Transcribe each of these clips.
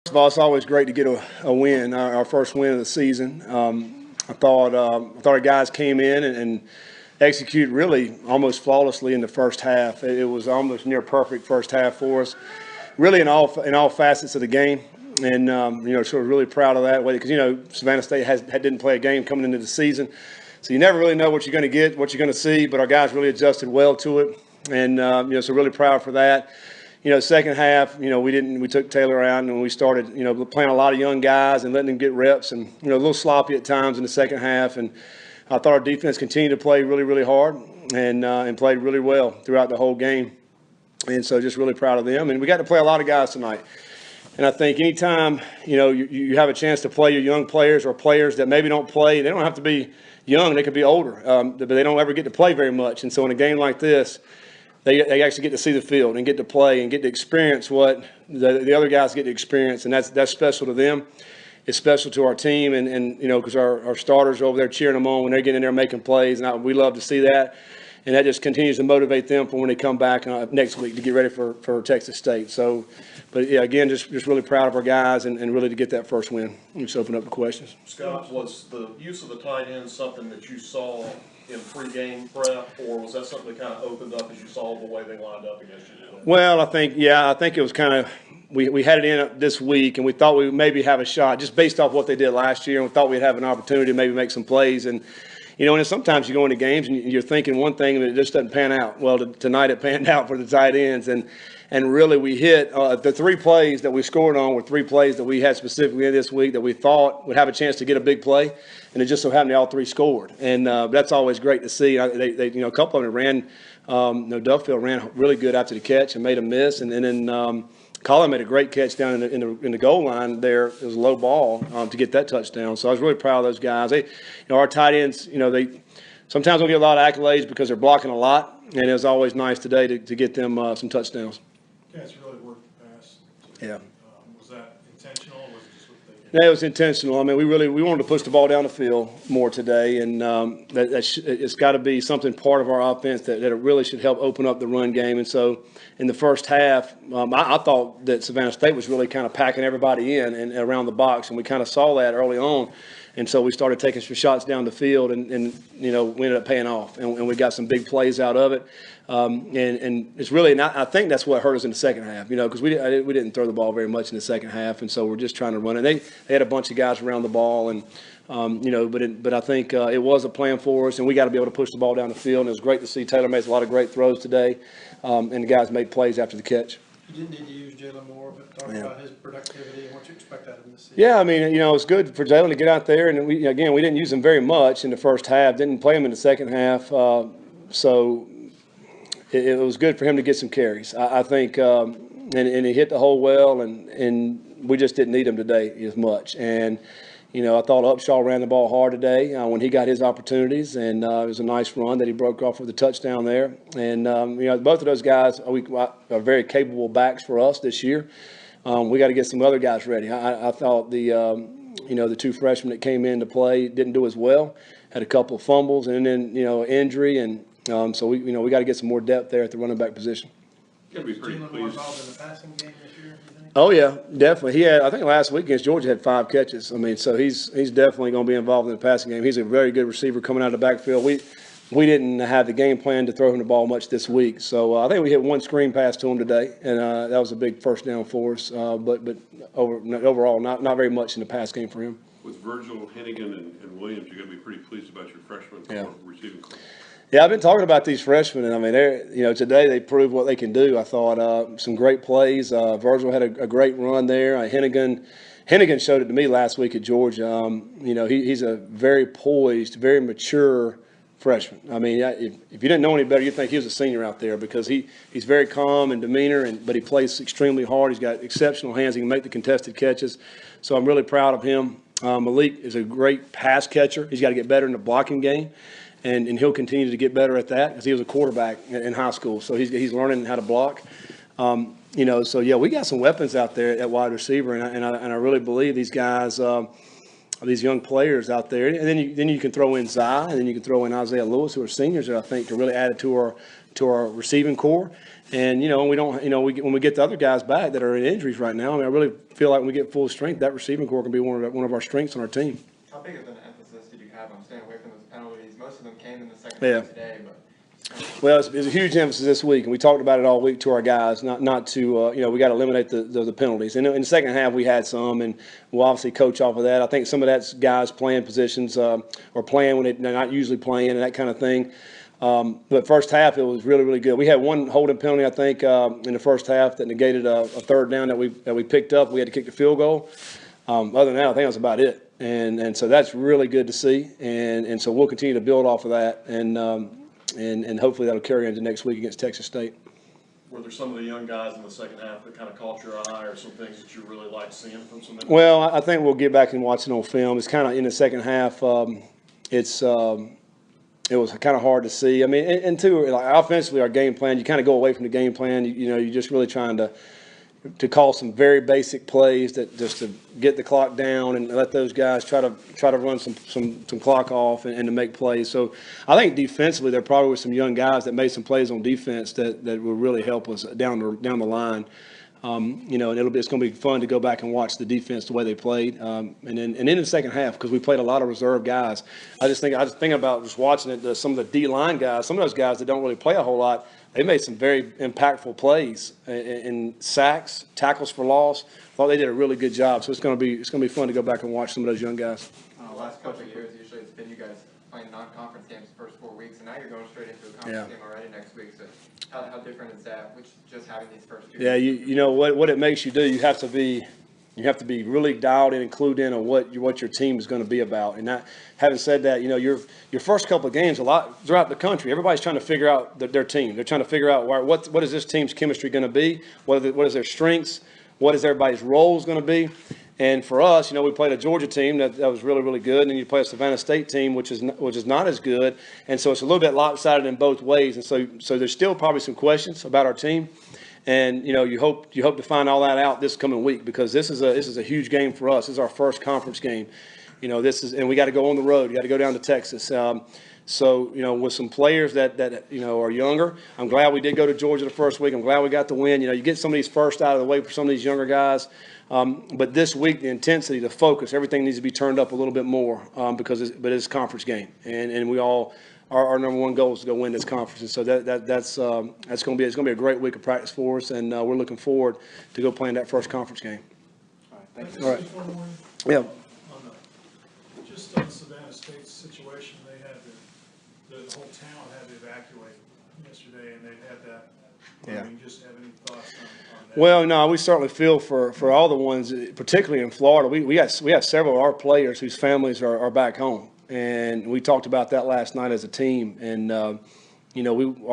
First of all, it's always great to get a win, our first win of the season. I thought our guys came in and executed really almost flawlessly in the first half. It was almost near perfect first half for us, really in all facets of the game. And so we're really proud of that way because Savannah State didn't play a game coming into the season, so you never really know what you're going to get, what you're going to see. But our guys really adjusted well to it, and so really proud for that. Second half, we took Taylor out and we started, playing a lot of young guys and letting them get reps and, a little sloppy at times in the second half. And I thought our defense continued to play really, really hard and played really well throughout the whole game. And so just really proud of them. And we got to play a lot of guys tonight. And I think anytime, you have a chance to play your young players or players that maybe don't play, they don't have to be young, they could be older, but they don't ever get to play very much. And so in a game like this, they actually get to see the field and get to play and get to experience what the other guys get to experience, and that's special to them. It's special to our team, and because our starters are over there cheering them on when they're getting in there making plays, and we love to see that. And that just continues to motivate them for when they come back next week to get ready for Texas State. So, but yeah, again, just really proud of our guys and really to get that first win. Let me just open up the questions. Scott, was the use of the tight end something that you saw in pre-game prep, or was that something that kind of opened up as you saw the way they lined up against you? Well, I think it was kind of we had it in this week, and we thought we would maybe have a shot just based off what they did last year, and we thought we'd have an opportunity to maybe make some plays. And and sometimes you go into games and you're thinking one thing and it just doesn't pan out. Well, tonight it panned out for the tight ends, and really we hit the 3 plays that we scored on were 3 plays that we had specifically in this week that we thought would have a chance to get a big play, and it just so happened they all 3 scored, and that's always great to see. They a couple of them ran. Duffield ran really good after the catch and made a miss, and then Colin made a great catch down in the goal line there. It was a low ball to get that touchdown. So I was really proud of those guys. Our tight ends, they sometimes don't get a lot of accolades because they're blocking a lot, and it was always nice today to get them some touchdowns. Yeah, it's really worked the pass. Yeah. Was that intentional, or was it just what they did? Yeah, it was intentional. I mean, we wanted to push the ball down the field more today, and it's got to be something part of our offense that it really should help open up the run game. And so in the first half, I thought that Savannah State was really kind of packing everybody in and around the box, and we kind of saw that early on. And so we started taking some shots down the field, and we ended up paying off, and we got some big plays out of it. And it's really not. I think that's what hurt us in the second half, because we didn't throw the ball very much in the second half, and so we're just trying to run it. They had a bunch of guys around the ball, and but I think it was a plan for us, and we got to be able to push the ball down the field. And it was great to see Taylor make a lot of great throws today, and the guys made plays after the catch. You didn't need to use Jalen Moore, but talk about his productivity and what you expect out of him this season. Yeah, I mean, it's good for Jalen to get out there, and we didn't use him very much in the first half. Didn't play him in the second half, so it was good for him to get some carries. I think, and he hit the hole well, and we just didn't need him today as much. And I thought Upshaw ran the ball hard today when he got his opportunities, and it was a nice run that he broke off with a touchdown there. And both of those guys are very capable backs for us this year. We got to get some other guys ready. I thought the 2 freshmen that came in to play didn't do as well. Had a couple of fumbles and then injury, and so we got to get some more depth there at the running back position. You'll be pretty Jalen more involved in the passing game this year, you think? Oh yeah, definitely. I think last week against Georgia had 5 catches. I mean, so he's definitely going to be involved in the passing game. He's a very good receiver coming out of the backfield. We didn't have the game plan to throw him the ball much this week, so I think we hit 1 screen pass to him today, and that was a big first down for us. But overall, not very much in the pass game for him. With Virgil, Hennigan, and Williams, you're going to be pretty pleased about your freshman receiving corps. Yeah, I've been talking about these freshmen, and I mean, today they proved what they can do. I thought some great plays. Virgil had a great run there. Hennigan showed it to me last week at Georgia. He's a very poised, very mature freshman. I mean, if you didn't know any better, you'd think he was a senior out there because he's very calm in demeanor, but he plays extremely hard. He's got exceptional hands. He can make the contested catches. So I'm really proud of him. Malik is a great pass catcher. He's got to get better in the blocking game. And he'll continue to get better at that because he was a quarterback in high school. So he's learning how to block. So, yeah, we got some weapons out there at wide receiver, and I really believe these guys, these young players out there. And then you can throw in Zai, and then you can throw in Isaiah Lewis, who are seniors that I think can really add it to our receiving core. And, we don't, when we get the other guys back that are in injuries right now, I mean, I really feel like when we get full strength, that receiving core can be one of our strengths on our team. How big of an emphasis did you have on staying away from those penalties? Most of them came in the second Yeah. half today, but. Well, it's a huge emphasis this week, and we talked about it all week to our guys. Not to we got to eliminate the penalties. And in the second half, we had some, and we'll obviously coach off of that. I think some of that's guys playing positions or playing when they're not usually playing and that kind of thing. But first half, it was really, really good. We had one holding penalty, I think, in the first half that negated a third down that we picked up. We had to kick the field goal. Other than that, I think that's about it. And so that's really good to see. And so we'll continue to build off of that. And hopefully that'll carry into next week against Texas State. Were there some of the young guys in the second half that kind of caught your eye, or some things that you really liked seeing from some of them? Well, I think we'll get back and watch it on film. It's kind of in the second half. It was kind of hard to see. I mean, and too, like offensively, our game plan, you kind of go away from the game plan. You're just really trying to call some very basic plays that just to get the clock down and let those guys try to run some clock off and to make plays. So I think defensively there probably were some young guys that made some plays on defense that will really help us down the line. And it's going to be fun to go back and watch the defense the way they played. And in the second half, because we played a lot of reserve guys, I just think about just watching it. Some of the D-line guys, some of those guys that don't really play a whole lot, they made some very impactful plays in sacks, tackles for loss. I thought they did a really good job. So it's going to be fun to go back and watch some of those young guys. Last couple of years, usually it's been you guys playing non-conference games the first 4 weeks, and now you're going straight into a conference game already next week. So how different is that? Just having these first 2 Yeah, weeks? you know what it makes you do. You have to be really dialed in and clued in on what your team is going to be about. And having said that, your first couple of games, a lot throughout the country, everybody's trying to figure out their team. They're trying to figure out what is this team's chemistry going to be, what is their strengths, what is everybody's roles going to be. And for us, we played a Georgia team that was really, really good, and you play a Savannah State team which is not as good. And so it's a little bit lopsided in both ways. And so there's still probably some questions about our team. And you hope to find all that out this coming week, because this is a huge game for us. This is our first conference game. And we got to go on the road. We got to go down to Texas. With some players that are younger, I'm glad we did go to Georgia the first week. I'm glad we got the win. You get some of these first out of the way for some of these younger guys. But this week, the intensity, the focus, everything needs to be turned up a little bit more because it's a conference game, and we all. Our number one goal is to go win this conference, and so that's going to be a great week of practice for us, and we're looking forward to go playing that first conference game. All right, thank you. All right. Just one more. Yeah. Just on Savannah State's situation, they had the whole town had to evacuate yesterday, and they had that. Yeah. I mean, just have any thoughts on that? Well, no, we certainly feel for all the ones, particularly in Florida. We have several of our players whose families are back home. And we talked about that last night as a team. And, our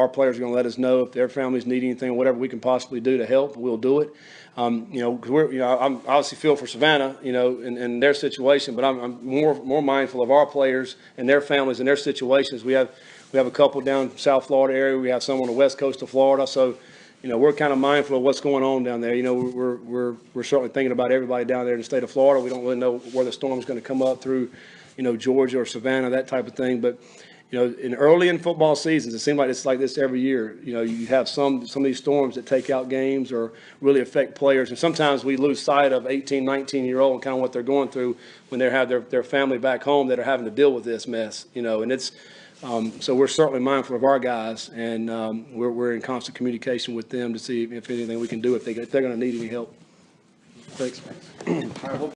players are going to let us know if their families need anything, whatever we can possibly do to help, we'll do it. Because I'm obviously feel for Savannah, in their situation, but I'm more mindful of our players and their families and their situations. We have a couple down South Florida area. We have some on the west coast of Florida. So, we're kind of mindful of what's going on down there. We're certainly thinking about everybody down there in the state of Florida. We don't really know where the storm's going to come up through, Georgia or Savannah, that type of thing. But, early in football seasons, it seems like it's like this every year. You have some of these storms that take out games or really affect players. And sometimes we lose sight of 18, 19-year-old and kind of what they're going through when they have their family back home that are having to deal with this mess, and it's so we're certainly mindful of our guys, and we're in constant communication with them to see if anything we can do if they're going to need any help. Thanks.